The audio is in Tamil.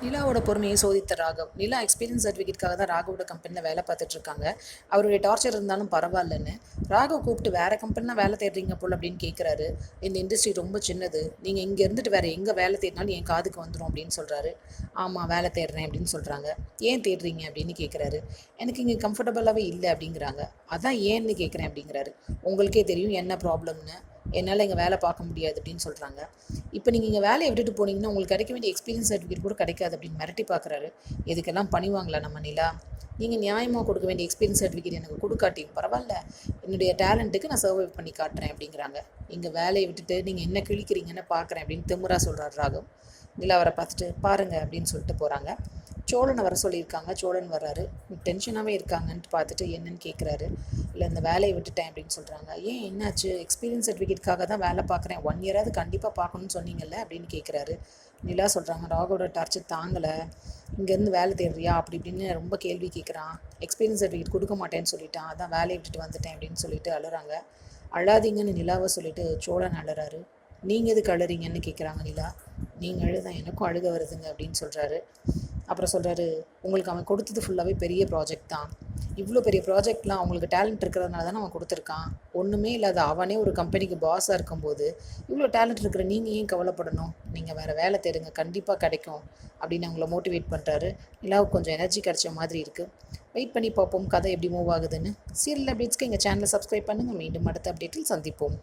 நிலாவோட பொறுமையை சோதித்த ராகவ். நிலா எக்ஸ்பீரியன்ஸ் சர்டிஃபிகேட்காக தான் ராகவோட கம்பெனியில் வேலை பார்த்துட்டு இருக்காங்க. அவருடைய டார்ச்சர் இருந்தாலும் பரவாயில்லன்னு ராகவ் கூப்பிட்டு வேற கம்பெனிலாம் வேலை தேடுறீங்க போல் அப்படின்னு கேட்குறாரு. இந்த இண்டஸ்ட்ரி ரொம்ப சின்னது, நீங்கள் இங்கே இருந்துட்டு வேற எங்கே வேலை தேடினாலும் என் காதுக்கு வந்துடும் அப்படின்னு சொல்கிறாரு. ஆமாம், வேலை தேடுறேன் அப்படின்னு சொல்கிறாங்க. ஏன் தேடுறீங்க அப்படின்னு கேட்குறாரு. எனக்கு இங்கே கம்ஃபர்டபுளாகவே இல்லை அப்படிங்கிறாங்க. அதான் ஏன்னு கேட்குறேன் அப்படிங்கிறாரு. உங்களுக்கே தெரியும் என்ன ப்ராப்ளம்னு, என்னால் இங்கே வேலை பார்க்க முடியாது அப்படின்னு சொல்கிறாங்க. இப்போ நீங்கள் இங்கே வேலையை விட்டுட்டு போனீங்கன்னா உங்களுக்கு கிடைக்க வேண்டிய எக்ஸ்பீரியன்ஸ் சர்டிஃபிகேட் கூட கிடைக்காது அப்படின்னு மிரட்டி பார்க்குறாரு. இதுக்கெல்லாம் பணிவாங்களா நம்ம நிலா? நீங்கள் நியாயமாக கொடுக்க வேண்டிய எக்ஸ்பீரியன்ஸ் சர்டிஃபிகேட் எனக்கு கொடுக்காட்டி பரவாயில்ல, என்னுடைய டேலண்ட்டுக்கு நான் சர்வை பண்ணி காட்டுறேன் அப்படிங்கிறாங்க. இங்கே வேலையை விட்டுட்டு நீங்கள் என்ன கிழிக்கிறீங்கன்னு பார்க்குறேன் அப்படின்னு திமுறா சொல்கிறார் ராகவ். நிலா அவரை பார்த்துட்டு பாருங்க அப்படின்னு சொல்லிட்டு போகிறாங்க. சோழனை வர சொல்லியிருக்காங்க. சோழன் வர்றாரு. டென்ஷனாகவே இருக்காங்கன்ட்டு பார்த்துட்டு என்னன்னு கேட்குறாரு. இல்லை, இந்த வேலையை விட்டுட்டேன் அப்படின்னு சொல்கிறாங்க. ஏன், என்னாச்சு? எக்ஸ்பீரியன்ஸ் சர்டிஃபிகேட்காக தான் வேலை பார்க்குறேன், 1 இயராவது கண்டிப்பாக பார்க்கணும்னு சொன்னீங்கல்ல அப்படின்னு கேட்குறாரு. நிலா சொல்கிறாங்க, ராகவோட டார்ச்சர் தாங்கலை, இங்கேருந்து வேலை தேடுறியா அப்படி இப்படின்னு ரொம்ப கேள்வி கேட்குறான். எக்ஸ்பீரியன்ஸ் சர்டிஃபிகேட் கொடுக்க மாட்டேன்னு சொல்லிட்டான், அதான் வேலையை விட்டுட்டு வந்துட்டேன் அப்படின்னு சொல்லிட்டு அழுறாங்க. அழாதீங்கன்னு நிலாவை சொல்லிட்டு சோழன் அழுறாரு. நீங்கள் எதுக்கு அழுறீங்கன்னு கேட்குறாங்க நிலா. நீங்கள் அழுதான் எனக்கும் அழுக வருதுங்க அப்படின்னு சொல்கிறாரு. அப்புறம் சொல்கிறாரு, உங்களுக்கு அவன் கொடுத்தது ஃபுல்லாகவே பெரிய ப்ராஜெக்ட் தான். இவ்வளோ பெரிய ப்ராஜெக்ட்லாம் அவங்களுக்கு டேலண்ட் இருக்கிறதுனால தானே அவன் கொடுத்துருக்கான். ஒன்றுமே இல்லாத அவனே ஒரு கம்பெனிக்கு பாஸாக இருக்கும்போது இவ்வளோ டேலண்ட் இருக்கிற நீங்கள் ஏன் கவலைப்படணும்? நீங்கள் வேறு வேலை தேடுங்க, கண்டிப்பாக கிடைக்கும் அப்படின்னு அவங்கள மோட்டிவேட் பண்ணுறாரு. நிலாவுக்கு கொஞ்சம் எனர்ஜி கிடைச்ச மாதிரி இருக்குது. வெயிட் பண்ணி பார்ப்போம் கதை எப்படி மூவ் ஆகுதுன்னு. சீரியல் அப்டேட்ஸ்க்கு எங்கள் சேனலை சப்ஸ்கிரைப் பண்ணுங்கள். மீண்டும் அடுத்த அப்டேட்டில் சந்திப்போம்.